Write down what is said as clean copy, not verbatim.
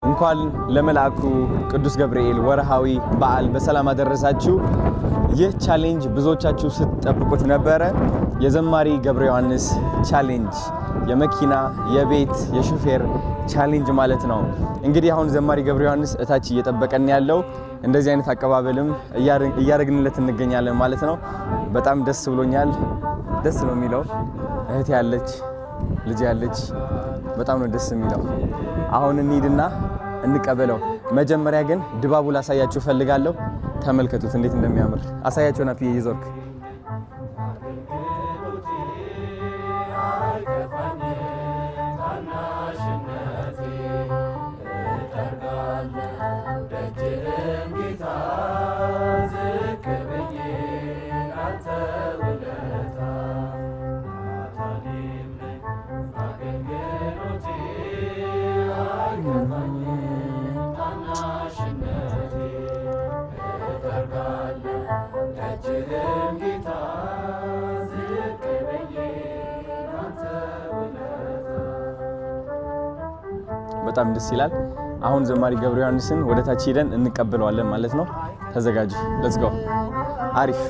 እንኳን ለመልአኩ ቅዱስ ገብርኤል ወርሃዊ በዓል በሰላም አደረሳችሁ። ይህ ቻሌንጅ ብዙዎቻችሁ ስትጠብቁት ነበረ። የዘማሪ ገብረ ዮሐንስ ቻሌንጅ የመኪና የቤት የሹፌር ቻሌንጅ ማለት ነው። እንግዲህ አሁን ዘማሪ ገብረ ዮሐንስ እታች እየጠበቀን ያለው እንደዚህ አይነት አቀባበልም እያደረግንለት እንገኛለን ማለት ነው። በጣም ደስ ብሎኛል። ደስ ነው የሚለው። እህት ያለች ልጅ ያለች በጣም ነው ደስ የሚለው። አሁን እንሂድና እንቀበለው። መጀመሪያ ግን ድባቡ ላሳያችሁ ፈልጋለሁ። ተመልከቱት እንዴት እንደሚያምር አሳያችሁ። ናፍዬ ይዞርክ በጣም ደስ ይላል። አሁን ዘማሪ ገብረ ዮሐንስን ወደ ታች ሄደን እንቀበለዋለን ማለት ነው። ተዘጋጁ። ሌትስ ጎ። አሪፍ